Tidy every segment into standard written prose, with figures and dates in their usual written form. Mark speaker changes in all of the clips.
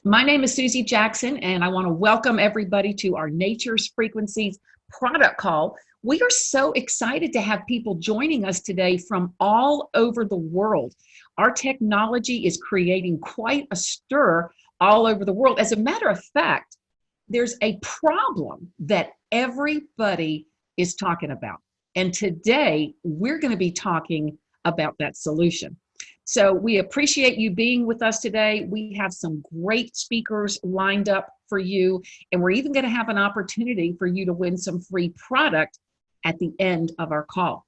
Speaker 1: My name is Susie Jackson, and I want to welcome everybody to our Nature's Frequencies product call. We are so excited to have people joining us today from all over the world. Our technology is creating quite a stir all over the world. As a matter of fact, there's a problem that everybody is talking about. And today we're going to be talking about that solution. So we appreciate you being with us today. We have some great speakers lined up for you, and we're even going to have an opportunity for you to win some free product at the end of our call.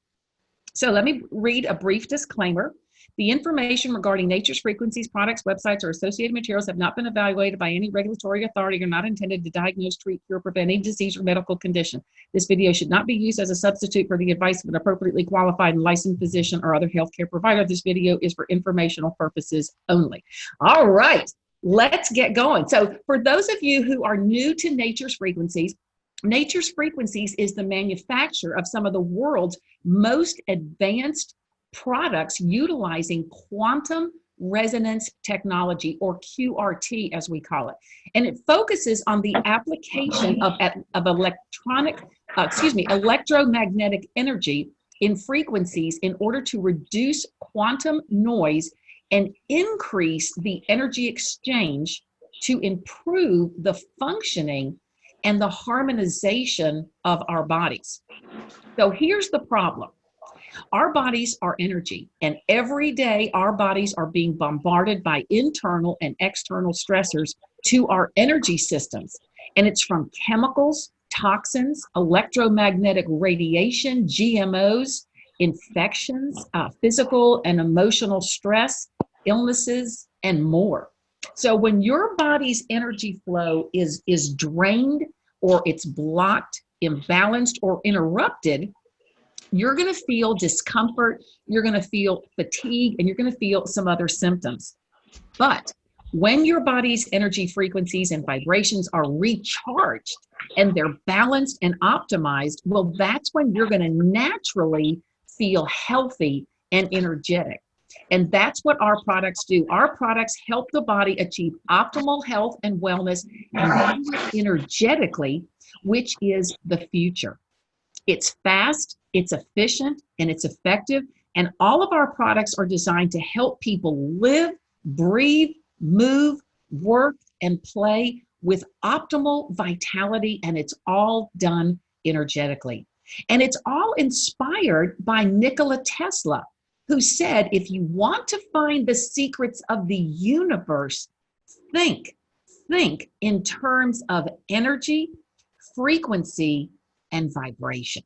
Speaker 1: So let me read a brief disclaimer. The information regarding Nature's Frequencies products, websites, or associated materials have not been evaluated by any regulatory authority or are not intended to diagnose, treat, cure, prevent any disease or medical condition. This video should not be used as a substitute for the advice of an appropriately qualified and licensed physician or other healthcare provider. This video is for informational purposes only. All right, let's get going. So for those of you who are new to Nature's Frequencies is the manufacturer of some of the world's most advanced products utilizing quantum resonance technology, or QRT as we call it. And it focuses on the application of electromagnetic energy in frequencies in order to reduce quantum noise and increase the energy exchange to improve the functioning and the harmonization of our bodies. So here's the problem. Our bodies are energy, and every day our bodies are being bombarded by internal and external stressors to our energy systems. And it's from chemicals, toxins, electromagnetic radiation, GMOs, infections, physical and emotional stress, illnesses, and more. So when your body's energy flow is drained, or it's blocked, imbalanced, or interrupted, you're going to feel discomfort, you're going to feel fatigue, and you're going to feel some other symptoms. But when your body's energy frequencies and vibrations are recharged and they're balanced and optimized, well, that's when you're going to naturally feel healthy and energetic. And that's what our products do. Our products help the body achieve optimal health and wellness and energetically, which is the future. It's fast, it's efficient, and it's effective. And all of our products are designed to help people live, breathe, move, work, and play with optimal vitality. And it's all done energetically. And it's all inspired by Nikola Tesla, who said, if you want to find the secrets of the universe, think in terms of energy, frequency, and vibration.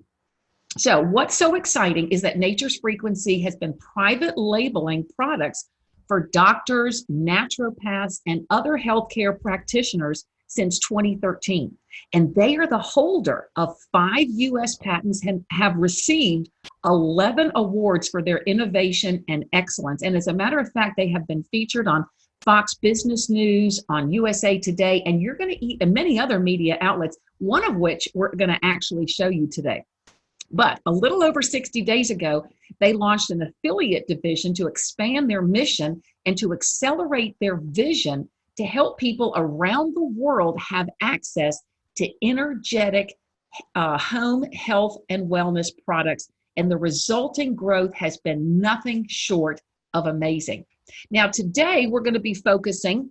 Speaker 1: So what's so exciting is that Nature's Frequency has been private labeling products for doctors, naturopaths, and other healthcare practitioners since 2013. And they are the holder of 5 US patents and have received 11 awards for their innovation and excellence. And as a matter of fact, they have been featured on Fox Business News, on USA Today, and you're going to eat and many other media outlets, one of which we're going to actually show you today. But a little over 60 days ago, they launched an affiliate division to expand their mission and to accelerate their vision to help people around the world have access to energetic home health and wellness products. And the resulting growth has been nothing short of amazing. Now, today we're going to be focusing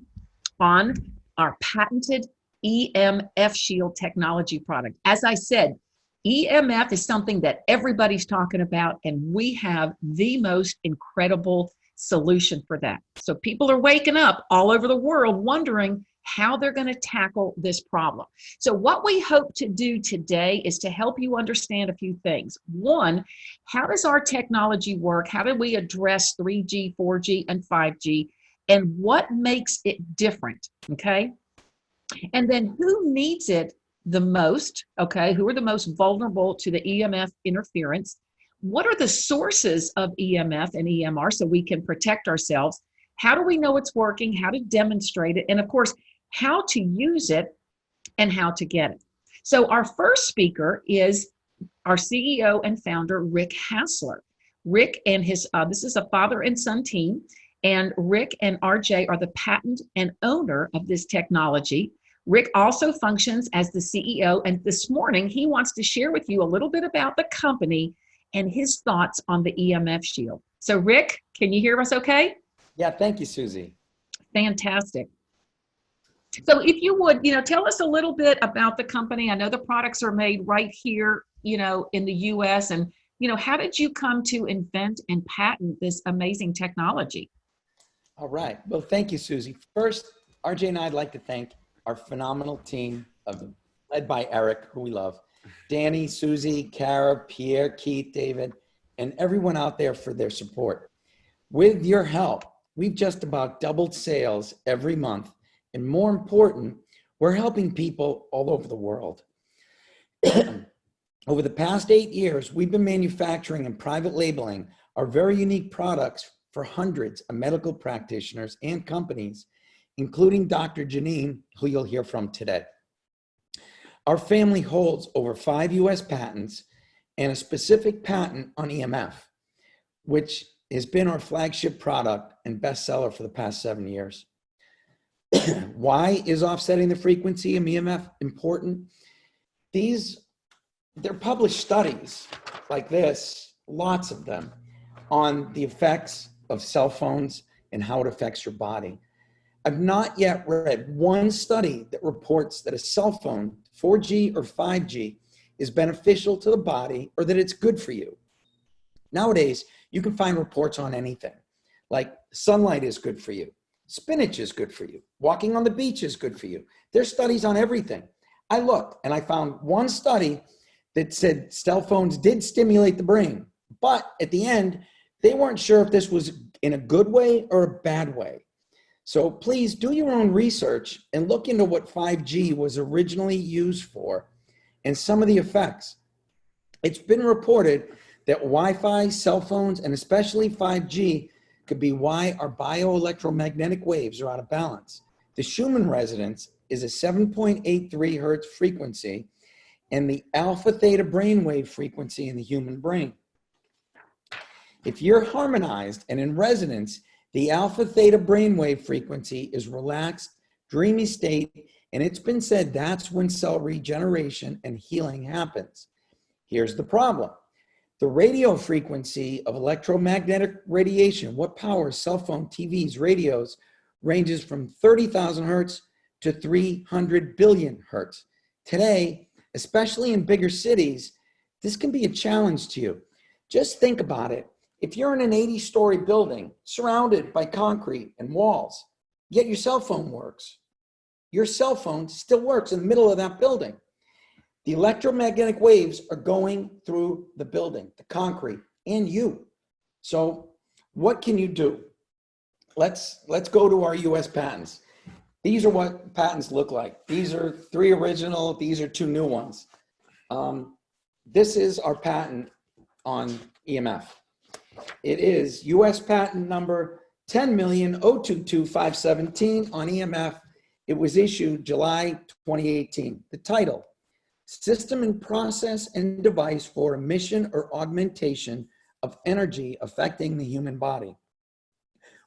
Speaker 1: on our patented EMF Shield technology product. As I said, EMF is something that everybody's talking about, and we have the most incredible solution for that. So people are waking up all over the world wondering how they're going to tackle this problem. So what we hope to do today is to help you understand a few things. One, how does our technology work? How do we address 3G, 4G, and 5G? And what makes it different, okay? And then who needs it the most, okay? Who are the most vulnerable to the EMF interference? What are the sources of EMF and EMR so we can protect ourselves? How do we know it's working? How to demonstrate it? And of course, how to use it and how to get it. So our first speaker is our CEO and founder, Rick Hassler. Rick and his, this is a father and son team, And Rick and RJ are the patent and owner of this technology. Rick also functions as the CEO, and this morning he wants to share with you a little bit about the company and his thoughts on the EMF Shield. So Rick, can you hear us okay?
Speaker 2: Yeah, thank you, Susie.
Speaker 1: Fantastic. So if you would, tell us a little bit about the company. I know the products are made right here, in the US, and, how did you come to invent and patent this amazing technology?
Speaker 2: All right. Well, thank you, Susie. First, RJ and I'd like to thank our phenomenal team led by Eric, who we love, Danny, Susie, Kara, Pierre, Keith, David, and everyone out there for their support. With your help, we've just about doubled sales every month. And more important, we're helping people all over the world. Over the past 8 years, we've been manufacturing and private labeling our very unique products for hundreds of medical practitioners and companies, including Dr. JeNeen, who you'll hear from today. Our family holds over 5 US patents and a specific patent on EMF, which has been our flagship product and bestseller for the past 7 years. Why is offsetting the frequency of EMF important? They're published studies like this, lots of them, on the effects of cell phones and how it affects your body. I've not yet read one study that reports that a cell phone, 4G or 5G, is beneficial to the body or that it's good for you. Nowadays, you can find reports on anything, like sunlight is good for you, spinach is good for you, walking on the beach is good for you. There's studies on everything. I looked and I found one study that said cell phones did stimulate the brain, but at the end, they weren't sure if this was in a good way or a bad way. So please do your own research and look into what 5G was originally used for and some of the effects. It's been reported that Wi-Fi, cell phones, and especially 5G could be why our bioelectromagnetic waves are out of balance. The Schumann resonance is a 7.83 hertz frequency and the alpha theta brainwave frequency in the human brain. If you're harmonized and in resonance, the alpha theta brainwave frequency is relaxed, dreamy state, and it's been said that's when cell regeneration and healing happens. Here's the problem. The radio frequency of electromagnetic radiation, what powers cell phone, TVs, radios, ranges from 30,000 hertz to 300 billion hertz. Today, especially in bigger cities, this can be a challenge to you. Just think about it. If you're in an 80-story building surrounded by concrete and walls, yet your cell phone works, your cell phone still works in the middle of that building. The electromagnetic waves are going through the building, the concrete, and you. So what can you do? Let's go to our US patents. These are what patents look like. These are 3 original, these are 2 new ones. This is our patent on EMF. It is US patent number 10,022,517 on EMF. It was issued July 2018. The title, System and Process and Device for Emission or Augmentation of Energy Affecting the Human Body.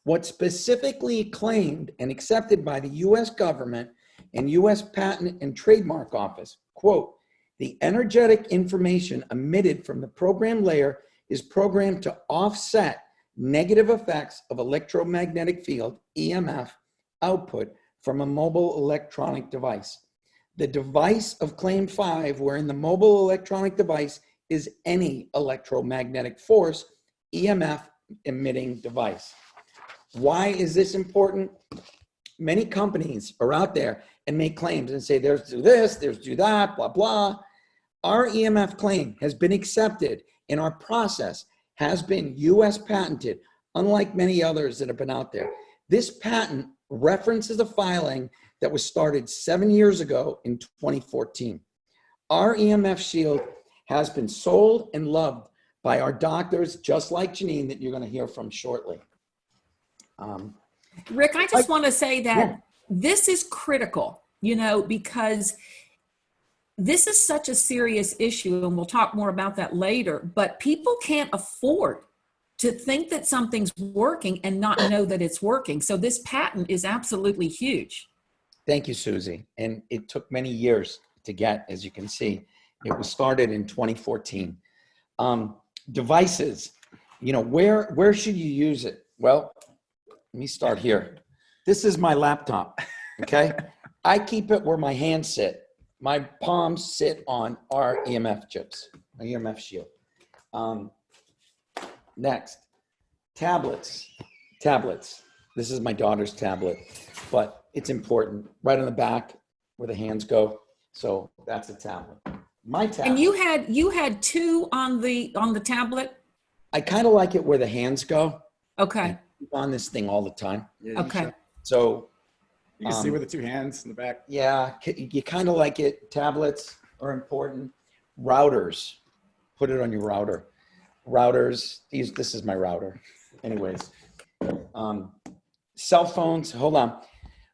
Speaker 2: What's specifically claimed and accepted by the US government and US Patent and Trademark Office, quote, the energetic information emitted from the program layer is programmed to offset negative effects of electromagnetic field, EMF, output from a mobile electronic device. The device of Claim 5, wherein the mobile electronic device is any electromagnetic force, EMF emitting device. Why is this important? Many companies are out there and make claims and say, there's do this, there's do that, blah, blah. Our EMF claim has been accepted and our process has been US patented, unlike many others that have been out there. This patent references a filing that was started 7 years ago in 2014. Our EMF Shield has been sold and loved by our doctors, just like JeNeen, that you're going to hear from shortly.
Speaker 1: Rick, I just want to say that this is critical, because this is such a serious issue, and we'll talk more about that later, but people can't afford to think that something's working and not know that it's working. So this patent is absolutely huge.
Speaker 2: Thank you, Susie. And it took many years to get, as you can see. It was started in 2014. Devices, you know, where should you use it? Well, let me start here. This is my laptop, okay? I keep it where my hands sit. My palms sit on our EMF chips, our EMF shield. Next, tablets. This is my daughter's tablet, but it's important. Right on the back where the hands go. So that's a tablet. My tablet.
Speaker 1: And you had two on the tablet?
Speaker 2: I kind of like it where the hands go.
Speaker 1: Okay.
Speaker 2: I keep on this thing all the time.
Speaker 3: Yeah,
Speaker 1: okay.
Speaker 2: So
Speaker 3: you can see with the two hands in the back.
Speaker 2: yeah, you kind of like it. Tablets are important. Routers, put it on your router. Routers, this is my router. Anyways, cell phones, hold on.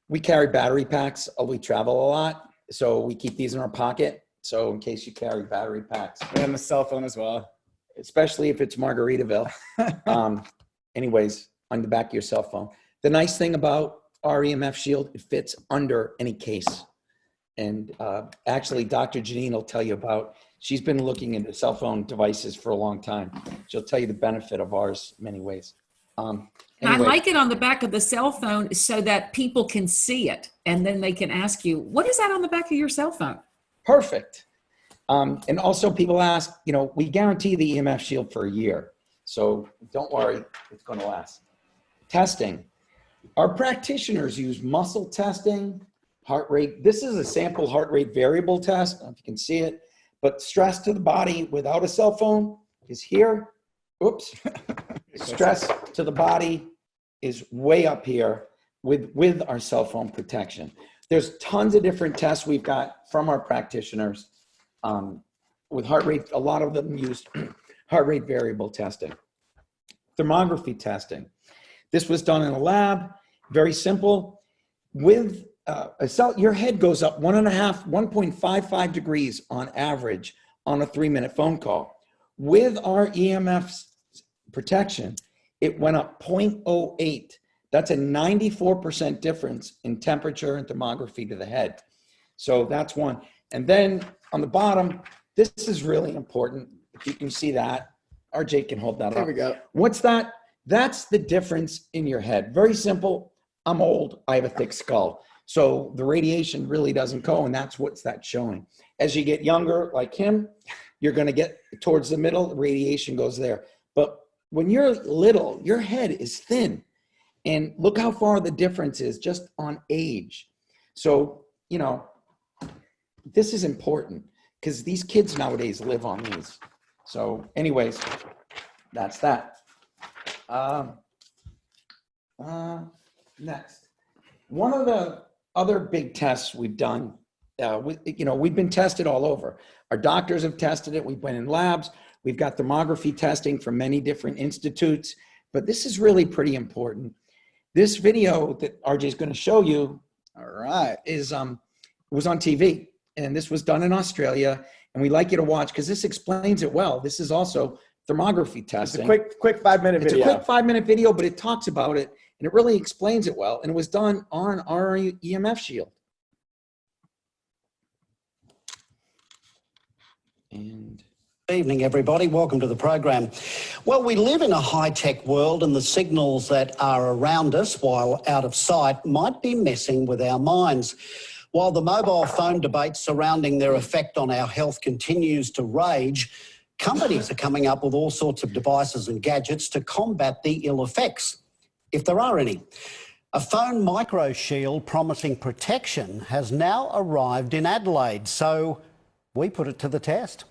Speaker 2: We carry battery packs. We travel a lot. So we keep these in our pocket. So in case you carry battery packs.
Speaker 3: And the cell phone as well.
Speaker 2: Especially if it's Margaritaville. Anyways, on the back of your cell phone. The nice thing about our EMF shield, it fits under any case. And actually, Dr. JeNeen will tell you about, she's been looking into cell phone devices for a long time. She'll tell you the benefit of ours in many ways.
Speaker 1: And I like it on the back of the cell phone so that people can see it. And then they can ask you, what is that on the back of your cell phone?
Speaker 2: Perfect. And also people ask, you know, we guarantee the EMF shield for a year. So don't worry, it's going to last. Testing. Our practitioners use muscle testing, heart rate. This is a sample heart rate variable test. I don't know if you can see it, but stress to the body without a cell phone is here. Oops. Stress to the body is way up here with our cell phone protection. There's tons of different tests we've got from our practitioners with heart rate. A lot of them use heart rate variable testing. Thermography testing. This was done in a lab, very simple. With a cell, your head goes up 1.55 degrees on average on a 3-minute phone call. With our EMF protection, it went up 0.08. That's a 94% difference in temperature and thermography to the head. So that's one. And then on the bottom, this is really important. If you can see that, RJ can hold that up.
Speaker 3: There we go.
Speaker 2: What's that? That's the difference in your head. Very simple. I'm old. I have a thick skull. So the radiation really doesn't go, and that's what's that showing. As you get younger, like him, you're going to get towards the middle, the radiation goes there. But when you're little, your head is thin. And look how far the difference is just on age. So, you know, this is important because these kids nowadays live on these. So anyways, that's that. Next, one of the other big tests we've done, we've been tested all over. Our doctors have tested it. We've been in labs. We've got thermography testing from many different institutes, but this is really pretty important. This video that RJ is going to show you, all right, is was on TV, and this was done in Australia, and we like you to watch because this explains it well. This is also thermography testing.
Speaker 3: It's a quick 5-minute video.
Speaker 2: It's a quick 5-minute video, but it talks about it, and it really explains it well, and it was done on our EMF shield. And
Speaker 4: Good evening, everybody. Welcome to the program. Well, we live in a high-tech world, and the signals that are around us while out of sight might be messing with our minds. While the mobile phone debate surrounding their effect on our health continues to rage, companies are coming up with all sorts of devices and gadgets to combat the ill effects, if there are any. A phone micro shield promising protection has now arrived in Adelaide, so we put it to the test.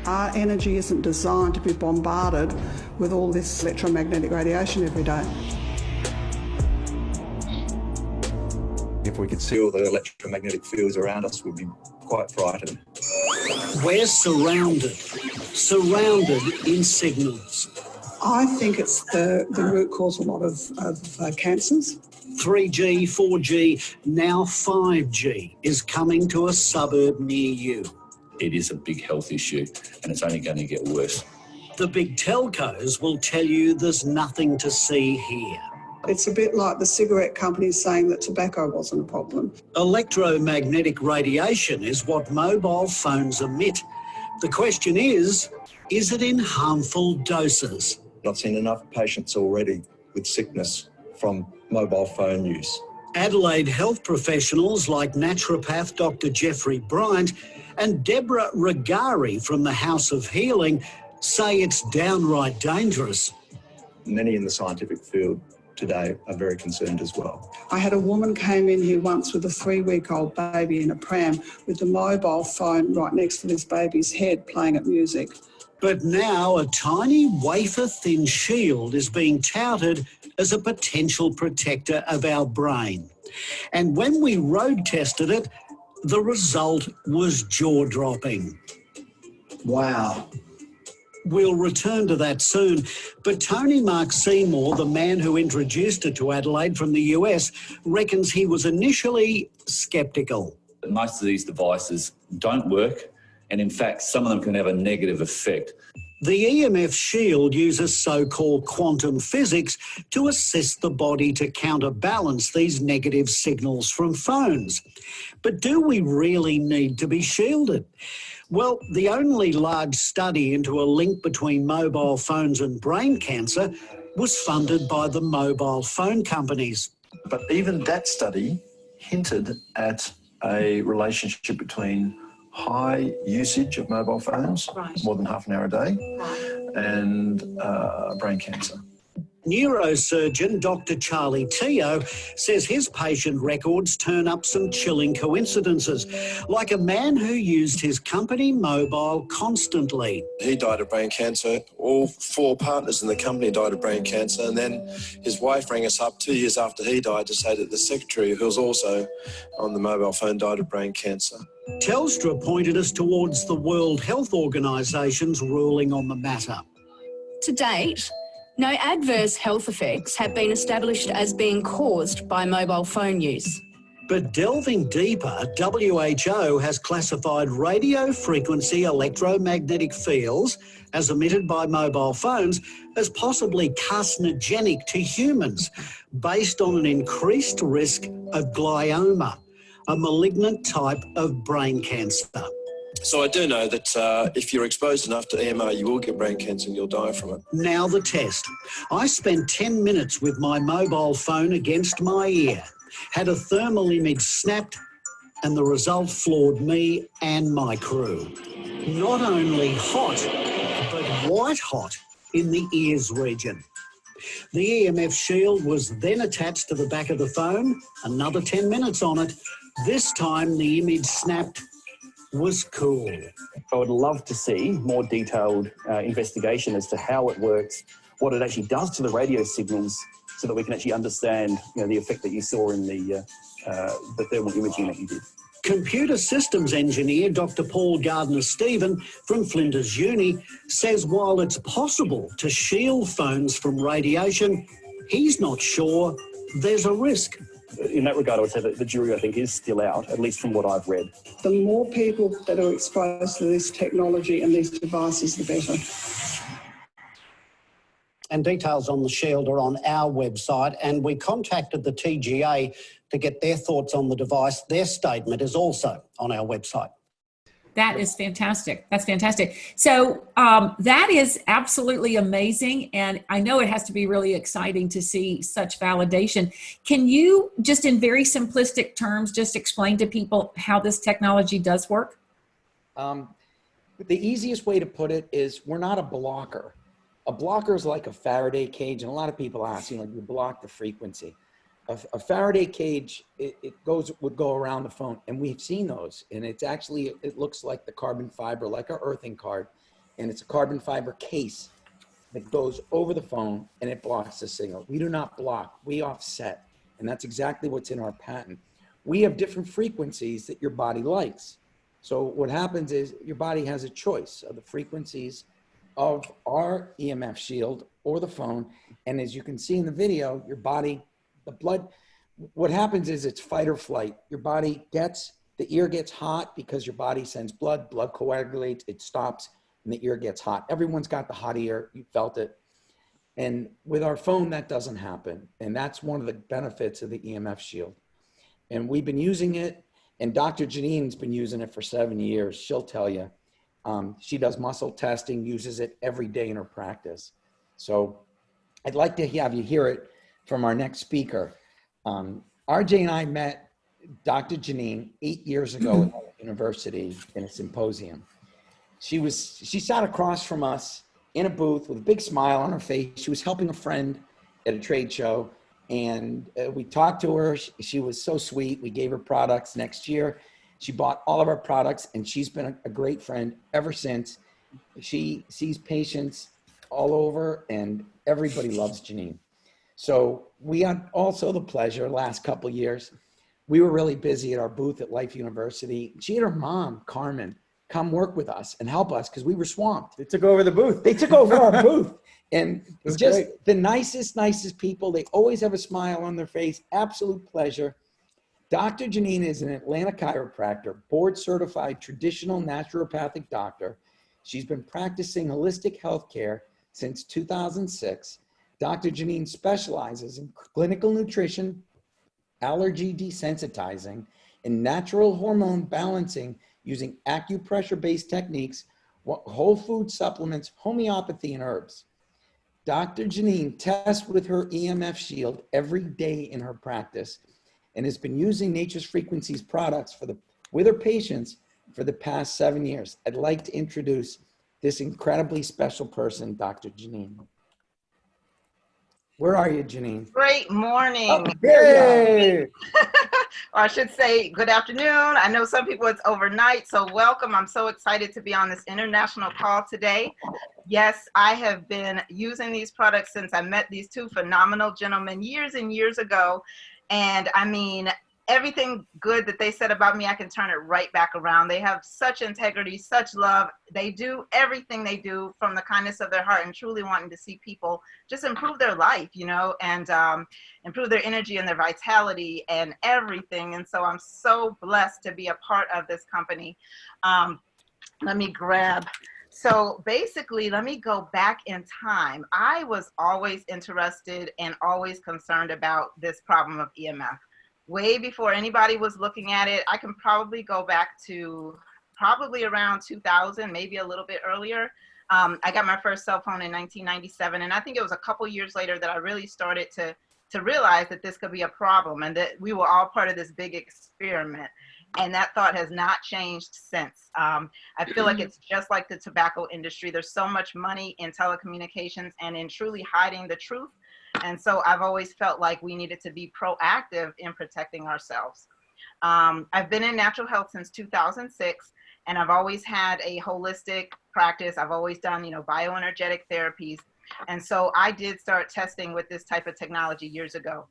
Speaker 5: Our energy isn't designed to be bombarded with all this electromagnetic radiation every day.
Speaker 6: If we could see all the electromagnetic fields around us, we'd be quite frightened.
Speaker 4: We're surrounded in signals.
Speaker 5: I think it's the root cause of a lot of cancers.
Speaker 4: 3G, 4G, now 5G is coming to a suburb near you.
Speaker 7: It is a big health issue and it's only going to get worse.
Speaker 4: The big telcos will tell you there's nothing to see here.
Speaker 5: It's a bit like the cigarette companies saying that tobacco wasn't a problem.
Speaker 4: Electromagnetic radiation is what mobile phones emit. The question is it in harmful doses?
Speaker 6: I've seen enough patients already with sickness from mobile phone use.
Speaker 4: Adelaide health professionals like naturopath Dr. Jeffrey Bryant and Deborah Regari from the House of Healing say it's downright dangerous.
Speaker 6: Many in the scientific field today are very concerned as well.
Speaker 5: I had a woman came in here once with a 3-week-old baby in a pram with the mobile phone right next to this baby's head playing at music.
Speaker 4: But now a tiny wafer-thin shield is being touted as a potential protector of our brain. And when we road tested it, the result was jaw-dropping. Wow. We'll return to that soon, but Tony Mark Seymour, the man who introduced it to Adelaide from the US, reckons he was initially sceptical.
Speaker 7: Most of these devices don't work, and in fact, some of them can have a negative effect.
Speaker 4: The EMF Shield uses so-called quantum physics to assist the body to counterbalance these negative signals from phones. But do we really need to be shielded? Well, the only large study into a link between mobile phones and brain cancer was funded by the mobile phone companies.
Speaker 8: But even that study hinted at a relationship between high usage of mobile phones, more than half an hour a day, and brain cancer.
Speaker 4: Neurosurgeon Dr. Charlie Teo says his patient records turn up some chilling coincidences, like a man who used his company mobile constantly.
Speaker 9: He died of brain cancer. All 4 partners in the company died of brain cancer, and then his wife rang us up 2 years after he died to say that the secretary, who was also on the mobile phone, died of brain cancer.
Speaker 4: Telstra pointed us towards the World Health Organisation's ruling on the matter.
Speaker 10: To date, no adverse health effects have been established as being caused by mobile phone use.
Speaker 4: But delving deeper, WHO has classified radio frequency electromagnetic fields as emitted by mobile phones as possibly carcinogenic to humans based on an increased risk of glioma, a malignant type of brain cancer.
Speaker 9: So I do know that if you're exposed enough to EMR, you will get brain cancer and you'll die from it.
Speaker 4: Now the test. I spent 10 minutes with my mobile phone against my ear, had a thermal image snapped, and the result floored me and my crew. Not only hot, but white hot in the ears region. The EMF shield was then attached to the back of the phone, another 10 minutes on it. This time the image snapped was cool.
Speaker 11: I would love to see more detailed investigation as to how it works, what it actually does to the radio signals, so that we can actually understand, the effect that you saw in the thermal imaging that you did.
Speaker 4: Computer systems engineer Dr. Paul Gardner-Stephen from Flinders Uni says while it's possible to shield phones from radiation, he's not sure there's a risk.
Speaker 11: In that regard, I would say that the jury, I think, is still out, at least from what I've read.
Speaker 5: The more people that are exposed to this technology and these devices, the better.
Speaker 4: And details on the shield are on our website, and we contacted the TGA to get their thoughts on the device. Their statement is also on our website.
Speaker 1: That is fantastic. That's fantastic. So that is absolutely amazing. And I know it has to be really exciting to see such validation. Can you just in very simplistic terms, just explain to people how this technology does work?
Speaker 2: The easiest way to put it is we're not a blocker. A blocker is like a Faraday cage. And a lot of people ask, you block the frequency. A Faraday cage, would go around the phone, and we've seen those. And it's actually, it looks like the carbon fiber, like an earthing card, and it's a carbon fiber case that goes over the phone and it blocks the signal. We do not block, we offset. And that's exactly what's in our patent. We have different frequencies that your body likes. So what happens is your body has a choice of the frequencies of our EMF shield or the phone. And as you can see in the video, your body, the blood, what happens is it's fight or flight. Your body gets, the ear gets hot because your body sends blood coagulates, it stops, and the ear gets hot. Everyone's got the hot ear, you felt it. And with our phone, that doesn't happen. And that's one of the benefits of the EMF shield. And we've been using it, and Dr. JeNeen's been using it for 7 years. She'll tell you. She does muscle testing, uses it every day in her practice. So I'd like to have you hear it from our next speaker. RJ and I met Dr. JeNeen 8 years ago at university in a symposium. She sat across from us in a booth with a big smile on her face. She was helping a friend at a trade show, and we talked to her. She was so sweet. We gave her products. Next year, she bought all of our products, and she's been a great friend ever since. She sees patients all over, and everybody loves JeNeen. So we had also the pleasure last couple of years. We were really busy at our booth at Life University. She and her mom, Carmen, come work with us and help us because we were swamped.
Speaker 3: They took over the booth.
Speaker 2: They took over our booth. And just
Speaker 3: great.
Speaker 2: The nicest people. They always have a smile on their face. Absolute pleasure. Dr. JeNeen is an Atlanta chiropractor, board certified traditional naturopathic doctor. She's been practicing holistic healthcare since 2006. Dr. JeNeen specializes in clinical nutrition, allergy desensitizing, and natural hormone balancing using acupressure-based techniques, whole food supplements, homeopathy, and herbs. Dr. JeNeen tests with her EMF shield every day in her practice and has been using Nature's Frequencies products with her patients for the past 7 years. I'd like to introduce this incredibly special person, Dr. JeNeen. Where are you, JeNeen?
Speaker 12: Great morning.
Speaker 2: Oh, there you are.
Speaker 12: Or I should say good afternoon. I know some people it's overnight, so welcome. I'm so excited to be on this international call today. Yes, I have been using these products since I met these two phenomenal gentlemen years and years ago. And I mean, everything good that they said about me, I can turn it right back around. They have such integrity, such love. They do everything they do from the kindness of their heart and truly wanting to see people just improve their life, you know, and improve their energy and their vitality and everything. And so I'm so blessed to be a part of this company. Let me grab. So basically, let me go back in time. I was always interested and always concerned about this problem of EMF. Way before anybody was looking at it. I can probably go back to probably around 2000, maybe a little bit earlier. I got my first cell phone in 1997, and I think it was a couple years later that I really started to realize that this could be a problem and that we were all part of this big experiment. And that thought has not changed since. I feel like it's just like the tobacco industry. There's so much money in telecommunications and in truly hiding the truth. And so I've always felt like we needed to be proactive in protecting ourselves. I've been in natural health since 2006, and I've always had a holistic practice. I've always done, you know, bioenergetic therapies. And so I did start testing with this type of technology years ago.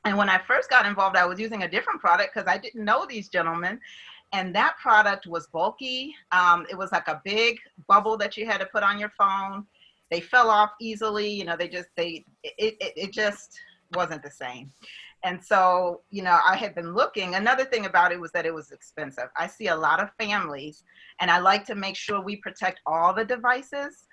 Speaker 12: And when I first got involved, I was using a different product because I didn't know these gentlemen. And that product was bulky. It was like a big bubble that you had to put on your phone. They fell off easily, you know, it just wasn't the same. And so, you know, I had been looking. Another thing about it was that it was expensive. I see a lot of families, and I like to make sure we protect all the devices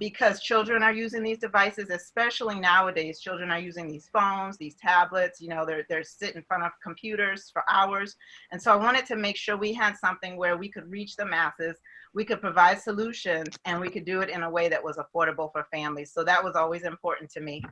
Speaker 12: because children are using these devices, especially nowadays. Children are using these phones, these tablets, you know, they're sitting in front of computers for hours. And so I wanted to make sure we had something where we could reach the masses, we could provide solutions, and we could do it in a way that was affordable for families. So that was always important to me.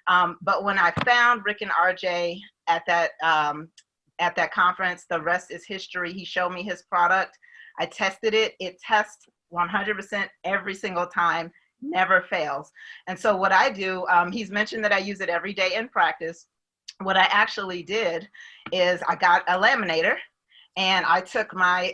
Speaker 12: But when I found Rick and RJ at that conference, the rest is history. He showed me his product. I tested it. It tests 100% every single time, never fails. And so what I do, he's mentioned that I use it every day in practice. What I actually did is I got a laminator, and I took my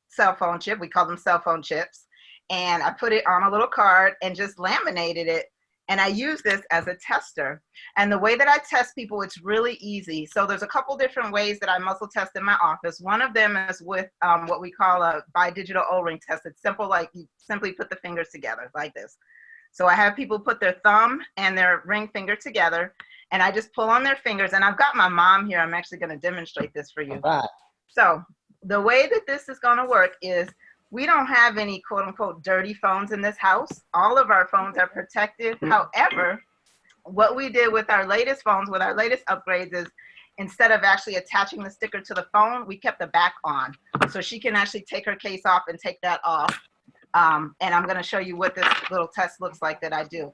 Speaker 12: cell phone chip, we call them cell phone chips, and I put it on a little card and just laminated it And I use this as a tester. And the way that I test people, it's really easy. So there's a couple different ways that I muscle test in my office. One of them is with what we call a bidigital O-ring test. It's simple, like you simply put the fingers together like this. So I have people put their thumb and their ring finger together, and I just pull on their fingers. And I've got my mom here. I'm actually going to demonstrate this for you.
Speaker 2: Right.
Speaker 12: So the way that this is going to work is we don't have any quote unquote dirty phones in this house. All of our phones are protected. However, what we did with our latest phones, with our latest upgrades, is instead of actually attaching the sticker to the phone, we kept the back on. So she can actually take her case off and take that off. And I'm going to show you what this little test looks like that I do.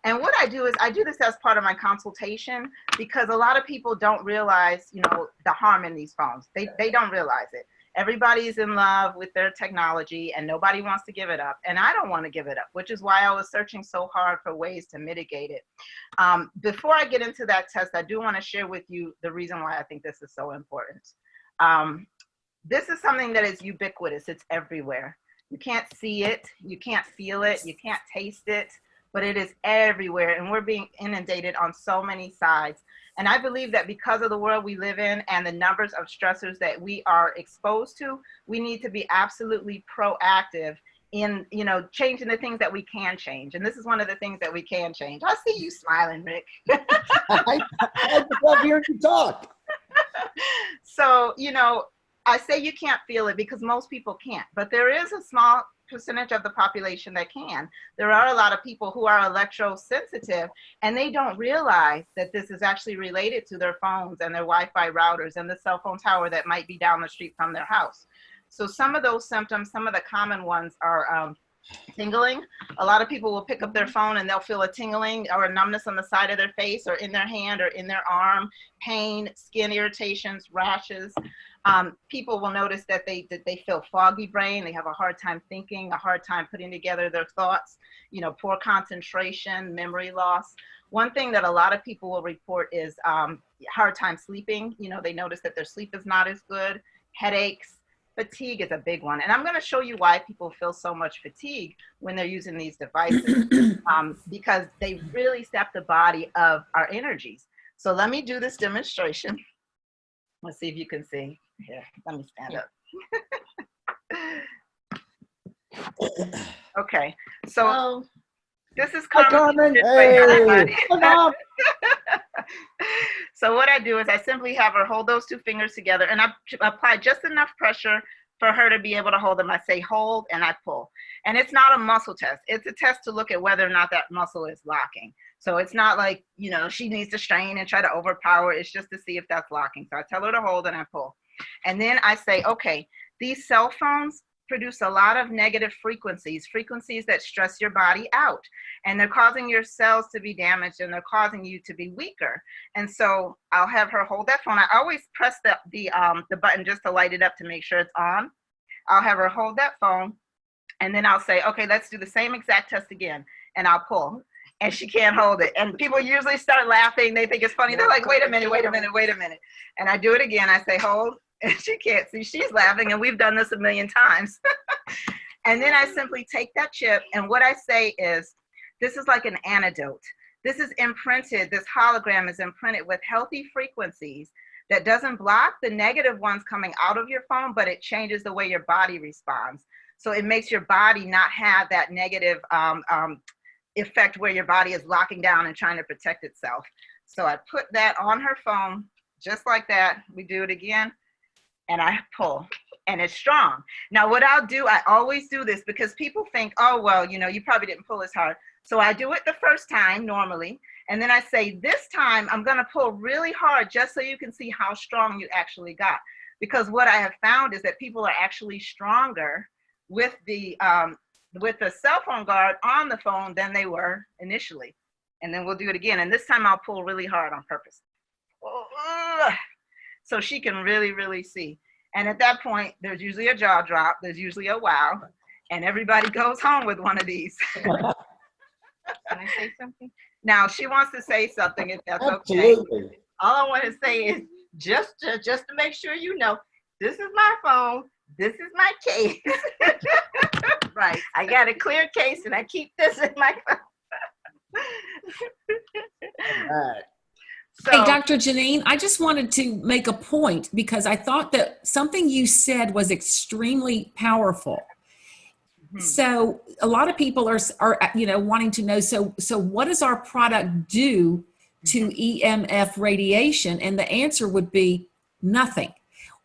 Speaker 12: And what I do is I do this as part of my consultation, because a lot of people don't realize, you know, the harm in these phones. They don't realize it. Everybody's in love with their technology and nobody wants to give it up. And I don't want to give it up, which is why I was searching so hard for ways to mitigate it. Before I get into that test, I do want to share with you the reason why I think this is so important. This is something that is ubiquitous. It's everywhere. You can't see it, you can't feel it, you can't taste it, but it is everywhere. And we're being inundated on so many sides. And I believe that because of the world we live in and the numbers of stressors that we are exposed to, we need to be absolutely proactive in, you know, changing the things that we can change. And this is one of the things that we can change. I see you smiling, Rick.
Speaker 2: I love hearing you talk.
Speaker 12: So, you know, I say you can't feel it because most people can't, but there is a small percentage of the population that can. There are a lot of people who are electrosensitive, and they don't realize that this is actually related to their phones and their Wi-Fi routers and the cell phone tower that might be down the street from their house. So some of those symptoms, some of the common ones are tingling. A lot of people will pick up their phone and they'll feel a tingling or a numbness on the side of their face or in their hand or in their arm, pain, skin irritations, rashes. People will notice that they feel foggy brain. They have a hard time thinking, a hard time putting together their thoughts, you know, poor concentration, memory loss. One thing that a lot of people will report is hard time sleeping. You know, they notice that their sleep is not as good, headaches, fatigue is a big one. And I'm going to show you why people feel so much fatigue when they're using these devices, because they really sap the body of our energies. So let me do this demonstration. Let's see if you can see. Here, let me stand up. Okay, so this is Carmen.
Speaker 2: Hey.
Speaker 12: So what I do is I simply have her hold those two fingers together, and I apply just enough pressure for her to be able to hold them. I say hold and I pull. And it's not a muscle test. It's a test to look at whether or not that muscle is locking. So it's not like, you know, she needs to strain and try to overpower. It's just to see if that's locking. So I tell her to hold and I pull. And then I say, okay, these cell phones produce a lot of negative frequencies that stress your body out. And they're causing your cells to be damaged and they're causing you to be weaker. And so I'll have her hold that phone. I always press the button just to light it up to make sure it's on. I'll have her hold that phone. And then I'll say, okay, let's do the same exact test again. And I'll pull. And she can't hold it. And people usually start laughing. They think it's funny. They're like, wait a minute. And I do it again. I say, hold. And she can't see. She's laughing. And we've done this a million times. And then I simply take that chip. And what I say is, this is like an antidote. This is imprinted. This hologram is imprinted with healthy frequencies that doesn't block the negative ones coming out of your phone, but it changes the way your body responds. So it makes your body not have that negative effect where your body is locking down and trying to protect itself. So I put that on her phone, just like that. We do it again, and I pull, and it's strong. Now what I'll do, I always do this because people think, oh, well, you know, you probably didn't pull as hard. So I do it the first time normally, and then I say, this time I'm gonna pull really hard just so you can see how strong you actually got. Because what I have found is that people are actually stronger with the cell phone guard on the phone than they were initially. And then we'll do it again. And this time I'll pull really hard on purpose. So she can really, really see. And at that point, there's usually a jaw drop. There's usually a wow. And everybody goes home with one of these. Can I say something? Now, she wants to say something if that's okay. All I want to say is just to make sure you know, this is my phone. This is my case. Right. I got a clear case and I keep this in my phone.
Speaker 3: Right.
Speaker 12: So,
Speaker 1: Hey, Dr. JeNeen, I just wanted to make a point because I thought that something you said was extremely powerful. So a lot of people are wanting to know, so what does our product do to EMF radiation? And the answer would be nothing.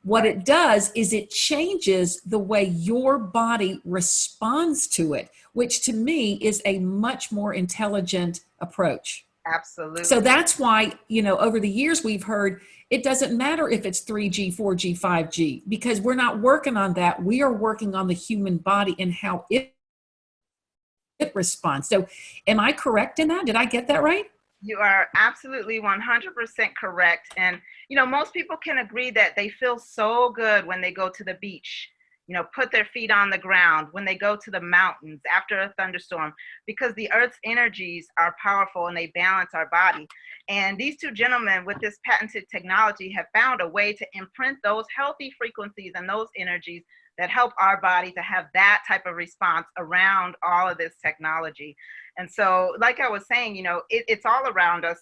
Speaker 1: What it does is it changes the way your body responds to it, which to me is a much more intelligent approach.
Speaker 12: absolutely.
Speaker 1: So that's why, over the years we've heard it doesn't matter if it's 3G, 4G, 5G, because we're not working on that. We are working on the human body and how it responds. So am I correct in that? Did I get that right?
Speaker 12: You are absolutely 100% correct. And, most people can agree that they feel so good when they go to the beach, put their feet on the ground, when they go to the mountains after a thunderstorm, because the earth's energies are powerful and they balance our body. And these two gentlemen with this patented technology have found a way to imprint those healthy frequencies and those energies that help our body to have that type of response around all of this technology. And so, like I was saying, it's all around us.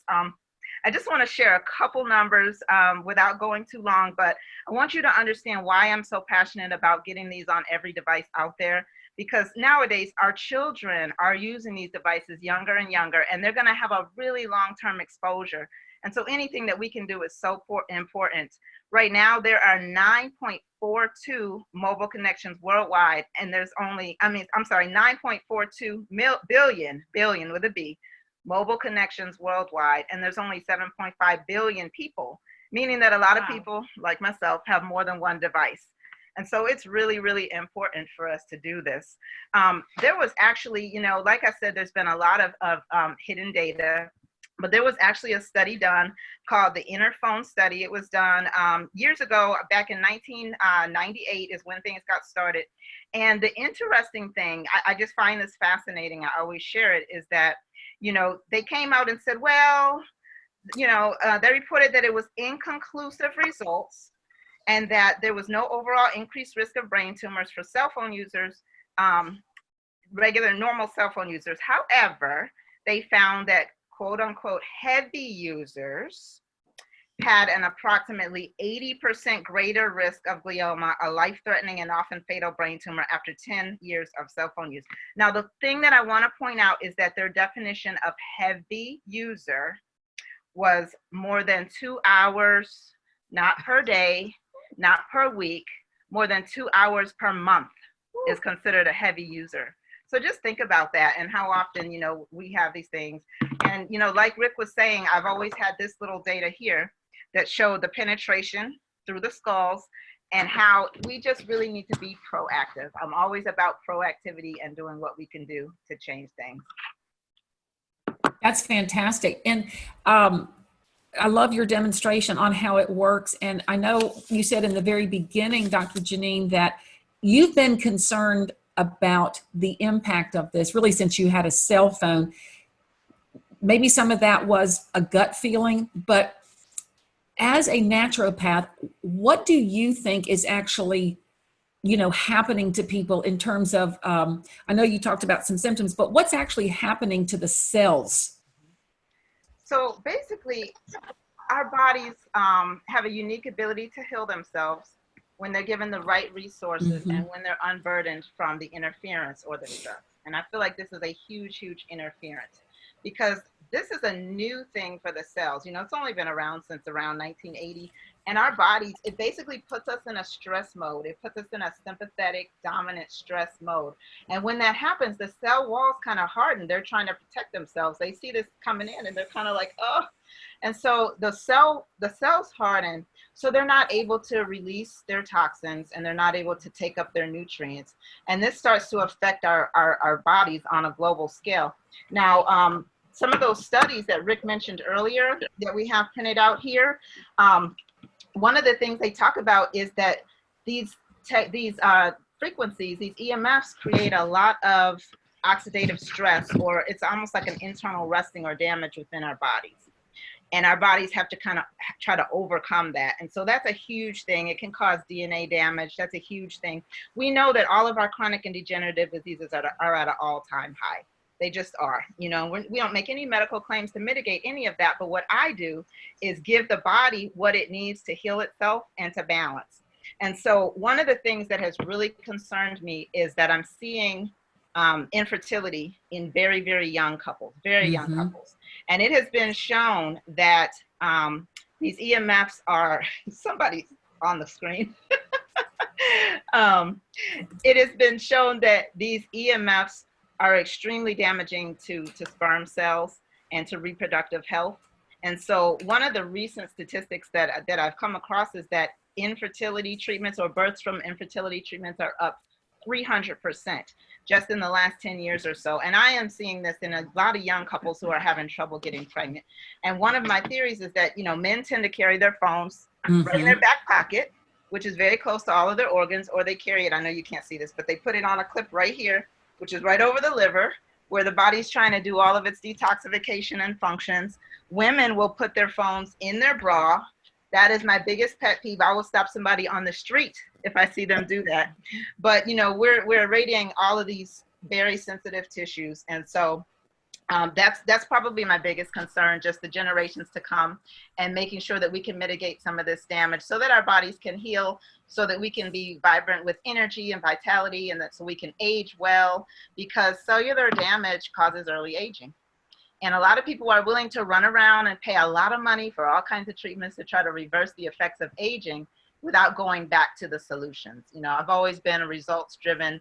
Speaker 12: I just want to share a couple numbers without going too long, but I want you to understand why I'm so passionate about getting these on every device out there, because nowadays our children are using these devices younger and younger, and they're going to have a really long-term exposure. And so anything that we can do is so important. Right now, there are 9.42 mobile connections worldwide, and there's only, 9.42 billion with a B, mobile connections worldwide, and there's only 7.5 billion people, meaning that a lot of people, like myself, have more than one device. And so it's really, really important for us to do this. There was actually, like I said, there's been a lot of hidden data, but there was actually a study done called the Inner Phone Study. It was done years ago, back in 1998 is when things got started. And the interesting thing, I just find this fascinating, I always share it, is that, they came out and said, well, they reported that it was inconclusive results and that there was no overall increased risk of brain tumors for cell phone users, regular normal cell phone users. However, they found that quote unquote heavy users had an approximately 80% greater risk of glioma, a life-threatening and often fatal brain tumor after 10 years of cell phone use. Now, the thing that I want to point out is that their definition of heavy user was more than 2 hours, not per day, not per week, more than 2 hours per month is considered a heavy user. So just think about that and how often, we have these things. And, like Rick was saying, I've always had this little data here that showed the penetration through the skulls and how we just really need to be proactive. I'm always about proactivity and doing what we can do to change things.
Speaker 1: That's fantastic. And I love your demonstration on how it works. And I know you said in the very beginning, Dr. JeNeen, that you've been concerned about the impact of this really since you had a cell phone. Maybe some of that was a gut feeling, but as a naturopath, what do you think is actually, happening to people in terms of, I know you talked about some symptoms, but what's actually happening to the cells?
Speaker 12: So basically, our bodies have a unique ability to heal themselves when they're given the right resources and when they're unburdened from the interference or the stress. And I feel like this is a huge, huge interference because this is a new thing for the cells. It's only been around since around 1980. And our bodies, it basically puts us in a stress mode. It puts us in a sympathetic, dominant stress mode. And when that happens, the cell walls kind of harden. They're trying to protect themselves. They see this coming in and they're kind of like, oh. And so the cells harden. So they're not able to release their toxins and they're not able to take up their nutrients. And this starts to affect our bodies on a global scale. Now, some of those studies that Rick mentioned earlier that we have printed out here, one of the things they talk about is that these frequencies, these EMFs create a lot of oxidative stress, or it's almost like an internal rusting or damage within our bodies. And our bodies have to kind of try to overcome that. And so that's a huge thing. It can cause DNA damage. That's a huge thing. We know that all of our chronic and degenerative diseases are at an all-time high. They just are. You know, we don't make any medical claims to mitigate any of that. But what I do is give the body what it needs to heal itself and to balance. And so one of the things that has really concerned me is that I'm seeing infertility in very, very young couples, very young couples. And it has been shown that these EMFs are, somebody's on the screen. It has been shown that these EMFs are extremely damaging to sperm cells and to reproductive health. And so one of the recent statistics that I've come across is that infertility treatments or births from infertility treatments are up 300% just in the last 10 years or so. And I am seeing this in a lot of young couples who are having trouble getting pregnant. And one of my theories is that, you know, men tend to carry their phones right in their back pocket, which is very close to all of their organs, or they carry it, I know you can't see this, but they put it on a clip right here, which is right over the liver, where the body's trying to do all of its detoxification and functions. Women will put their phones in their bra. That is my biggest pet peeve. I will stop somebody on the street if I see them do that. But, you know, we're irradiating all of these very sensitive tissues. And so that's probably my biggest concern, just the generations to come and making sure that we can mitigate some of this damage so that our bodies can heal, so that we can be vibrant with energy and vitality, and that so we can age well, because cellular damage causes early aging. And a lot of people are willing to run around and pay a lot of money for all kinds of treatments to try to reverse the effects of aging without going back to the solutions. You know, I've always been a results-driven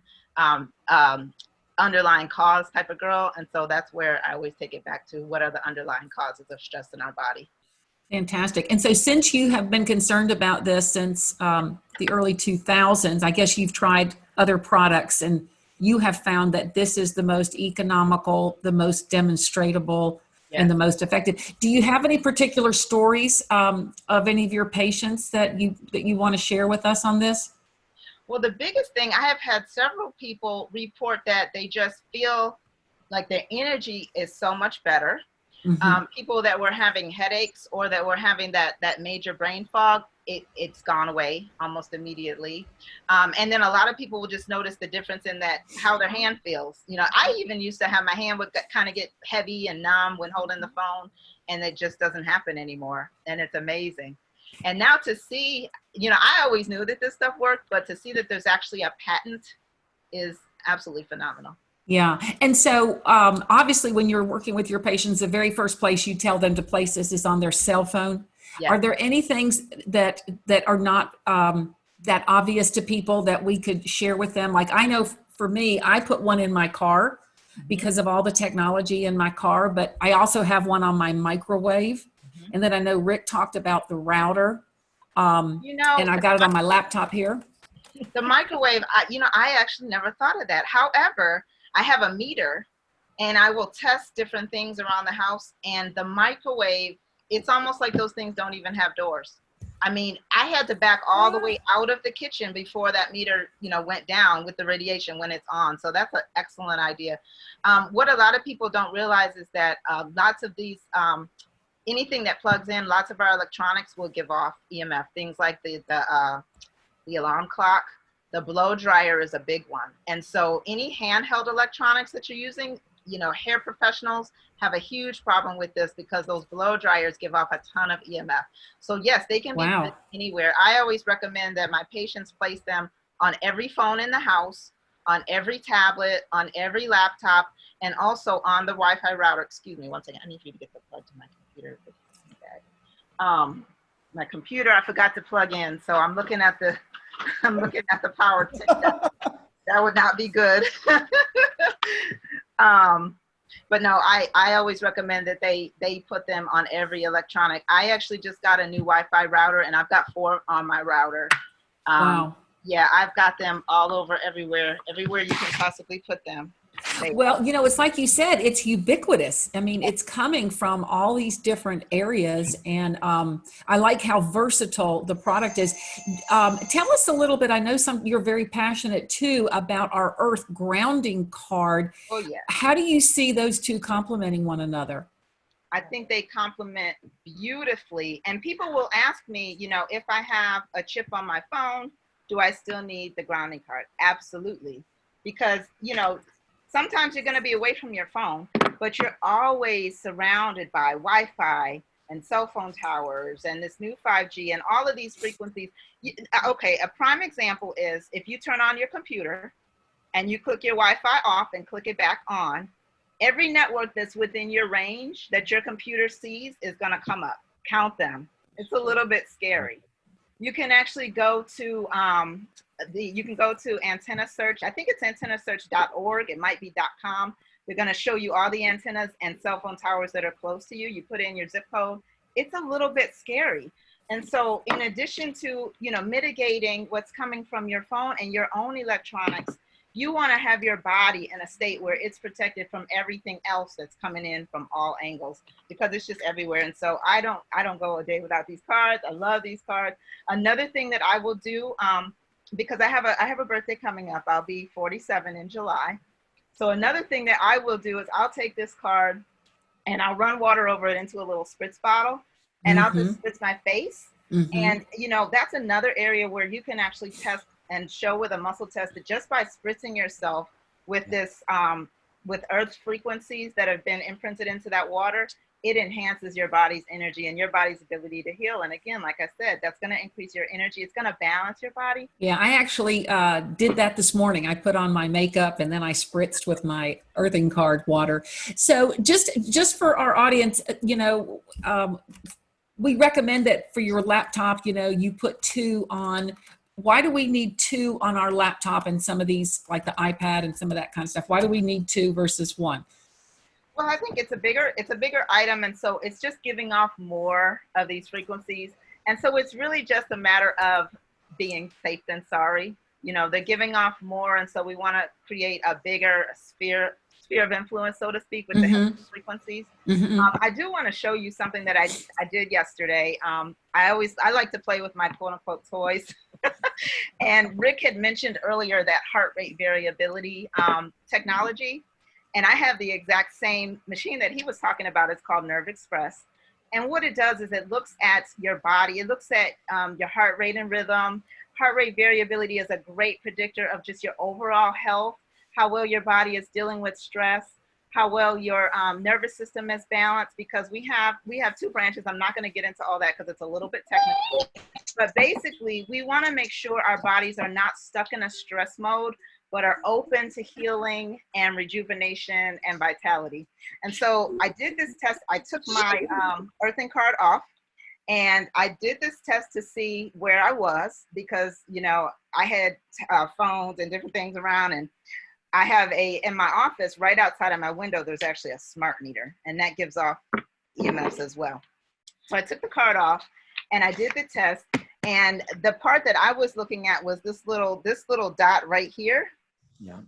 Speaker 12: underlying cause type of girl. And so that's where I always take it back to what are the underlying causes of stress in our body.
Speaker 1: Fantastic. And so since you have been concerned about this since the early 2000s, I guess you've tried other products and you have found that this is the most economical, the most demonstratable, and the most effective. Do you have any particular stories of any of your patients that you want to share with us on this?
Speaker 12: Well, the biggest thing, I have had several people report that they just feel like their energy is so much better. People that were having headaches or that were having that major brain fog, it's gone away almost immediately. And then a lot of people will just notice the difference in that, how their hand feels. You know, I even used to have my hand would kind of get heavy and numb when holding the phone, and it just doesn't happen anymore. And it's amazing. And now to see, you know, I always knew that this stuff worked, but to see that there's actually a patent is absolutely phenomenal.
Speaker 1: Yeah. And so obviously when you're working with your patients, the very first place you tell them to place this is on their cell phone. Yeah. Are there any things that are not that obvious to people that we could share with them? Like, I know for me, I put one in my car because of all the technology in my car, but I also have one on my microwave. And then I know Rick talked about the router, you know, and I got it on my laptop here.
Speaker 12: The microwave, you know, I actually never thought of that. However, I have a meter and I will test different things around the house, and the microwave, it's almost like those things don't even have doors. I mean, I had to back all the way out of the kitchen before that meter, you know, went down with the radiation when it's on. So that's an excellent idea. What a lot of people don't realize is that lots of these, anything that plugs in, lots of our electronics will give off EMF. Things like the alarm clock, the blow dryer is a big one. And so any handheld electronics that you're using, you know, hair professionals have a huge problem with this because those blow dryers give off a ton of EMF. So yes, they can be placed anywhere. I always recommend that my patients place them on every phone in the house, on every tablet, on every laptop, and also on the Wi-Fi router. Excuse me, one second. I need you to get the plug to my computer. My computer, I forgot to plug in, so I'm looking at the power tick. That would not be good. But no, I always recommend that they put them on every electronic. I actually just got a new Wi-Fi router, and I've got 4 on my router.
Speaker 1: Wow.
Speaker 12: Yeah, I've got them all over everywhere you can possibly put them.
Speaker 1: Well, you know, it's like you said, it's ubiquitous. I mean, it's coming from all these different areas. And I like how versatile the product is. Tell us a little bit, I know you're very passionate too about our Earth grounding card.
Speaker 12: Oh, yeah.
Speaker 1: How do you see those two complementing one another?
Speaker 12: I think they complement beautifully. And people will ask me, you know, if I have a chip on my phone, do I still need the grounding card? Absolutely. Because, you know, sometimes you're going to be away from your phone, but you're always surrounded by Wi-Fi and cell phone towers and this new 5G and all of these frequencies. Okay, a prime example is if you turn on your computer and you click your Wi-Fi off and click it back on, every network that's within your range that your computer sees is going to come up. Count them. It's a little bit scary. You can actually go to you can go to antenna search. I think it's antennasearch.org. It might be .com. They're going to show you all the antennas and cell phone towers that are close to you. You put in your zip code. It's a little bit scary. And so in addition to, you know, mitigating what's coming from your phone and your own electronics, you want to have your body in a state where it's protected from everything else that's coming in from all angles, because it's just everywhere. And so I don't go a day without these cards. I love these cards. Another thing that I will do, because I have a birthday coming up. I'll be 47 in July. So another thing that I will do is I'll take this card and I'll run water over it into a little spritz bottle, and I'll just spritz my face. And, you know, that's another area where you can actually test and show with a muscle test that just by spritzing yourself with this, with earth frequencies that have been imprinted into that water, it enhances your body's energy and your body's ability to heal. And again, like I said, that's going to increase your energy. It's going to balance your body.
Speaker 1: Yeah, I actually did that this morning. I put on my makeup and then I spritzed with my earthing card water. So just for our audience, you know, we recommend that for your laptop, you know, you put 2 on. Why do we need 2 on our laptop and some of these, like the iPad and some of that kind of stuff? Why do we need 2 versus 1?
Speaker 12: Well, I think it's a bigger item, and so it's just giving off more of these frequencies. And so it's really just a matter of being safe than sorry. You know, they're giving off more, and so we want to create a bigger sphere of influence, so to speak, with the frequencies. I do want to show you something that I did yesterday. I like to play with my quote unquote toys. And Rick had mentioned earlier that heart rate variability technology. And I have the exact same machine that he was talking about. It's called Nerve Express. And what it does is it looks at your body. It looks at your heart rate and rhythm. Heart rate variability is a great predictor of just your overall health, how well your body is dealing with stress, how well your nervous system is balanced, because we have 2 branches. I'm not going to get into all that because it's a little bit technical. But basically, we want to make sure our bodies are not stuck in a stress mode, but are open to healing and rejuvenation and vitality. And so I did this test. I took my earthing card off, and I did this test to see where I was, because, you know, I had phones and different things around, and I have in my office right outside of my window, there's actually a smart meter, and that gives off EMFs as well. So I took the card off and I did the test, and the part that I was looking at was this little dot right here.
Speaker 2: Yeah.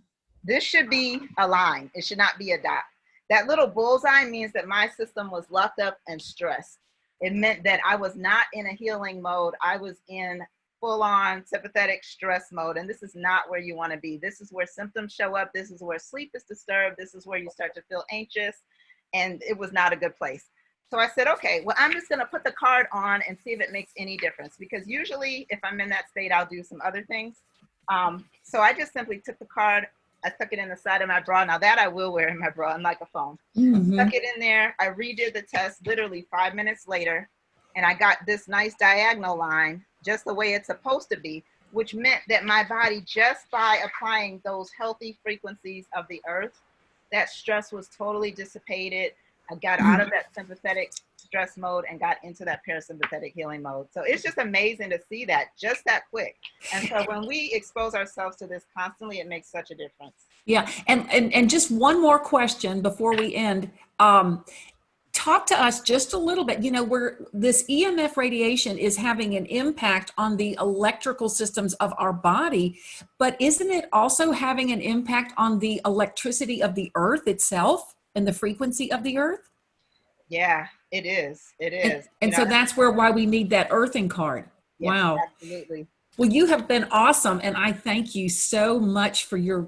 Speaker 12: This should be a line. It should not be a dot. That little bullseye means that my system was locked up and stressed. It meant that I was not in a healing mode. I was in full-on sympathetic stress mode, and this is not where you want to be. This is where symptoms show up. This is where sleep is disturbed. This is where you start to feel anxious, and it was not a good place. So I said, okay, well, I'm just going to put the card on and see if it makes any difference, because usually if I'm in that state, I'll do some other things. So I just simply took the card. I stuck it in the side of my bra. Now that I will wear in my bra, unlike a phone. Stuck it in there. I redid the test literally 5 minutes later, and I got this nice diagonal line, just the way it's supposed to be, which meant that my body, just by applying those healthy frequencies of the earth, that stress was totally dissipated. I got out of that sympathetic stress mode and got into that parasympathetic healing mode. So it's just amazing to see that just that quick. And so when we expose ourselves to this constantly, it makes such a difference.
Speaker 1: Yeah. And just one more question before we end. Talk to us just a little bit, you know, where this EMF radiation is having an impact on the electrical systems of our body, but isn't it also having an impact on the electricity of the earth itself and the frequency of the earth?
Speaker 12: Yeah, it is. It is.
Speaker 1: And so that's why we need that earthing card.
Speaker 12: Yes,
Speaker 1: wow.
Speaker 12: Absolutely.
Speaker 1: Well, you have been awesome, and I thank you so much for your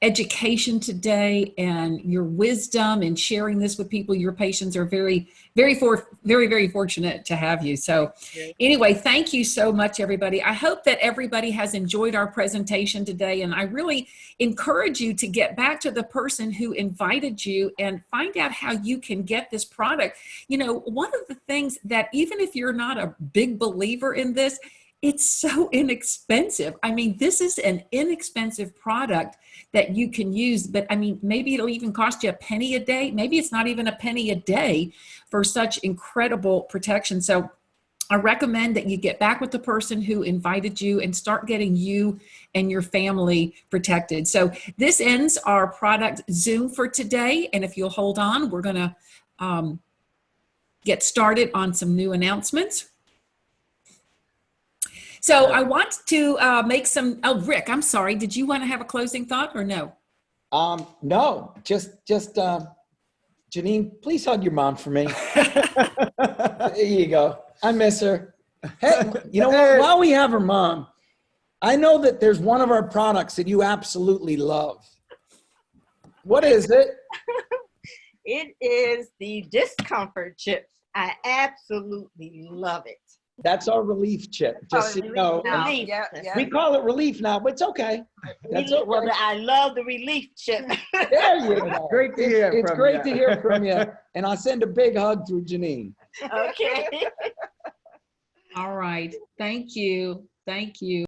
Speaker 1: education today and your wisdom and sharing this with people. Your patients are very, very fortunate to have you. So anyway, thank you so much, everybody. I hope that everybody has enjoyed our presentation today. And I really encourage you to get back to the person who invited you and find out how you can get this product. You know, one of the things that, even if you're not a big believer in this, it's so inexpensive. I mean, this is an inexpensive product that you can use, but I mean, maybe it'll even cost you a penny a day. Maybe it's not even a penny a day for such incredible protection. So I recommend that you get back with the person who invited you and start getting you and your family protected. So this ends our product Zoom for today. And if you'll hold on, we're going to get started on some new announcements. So I want to make some, oh, Rick, I'm sorry. Did you want to have a closing thought or no?
Speaker 2: No, just JeNeen, please hug your mom for me. There you go. I miss her. Hey, you know what? While we have her mom, I know that there's one of our products that you absolutely love. What is it?
Speaker 13: It is the discomfort chip. I absolutely love it.
Speaker 2: That's our relief chip. Just so you know,
Speaker 13: Relief.
Speaker 2: we call it relief now, but it's okay. That's okay.
Speaker 13: Well, I love the relief chip.
Speaker 2: There you go.
Speaker 3: Great to hear
Speaker 2: It's
Speaker 3: from
Speaker 2: great
Speaker 3: you.
Speaker 2: to hear from you. And I'll send a big hug through JeNeen.
Speaker 13: Okay.
Speaker 1: All right. Thank you. Thank you.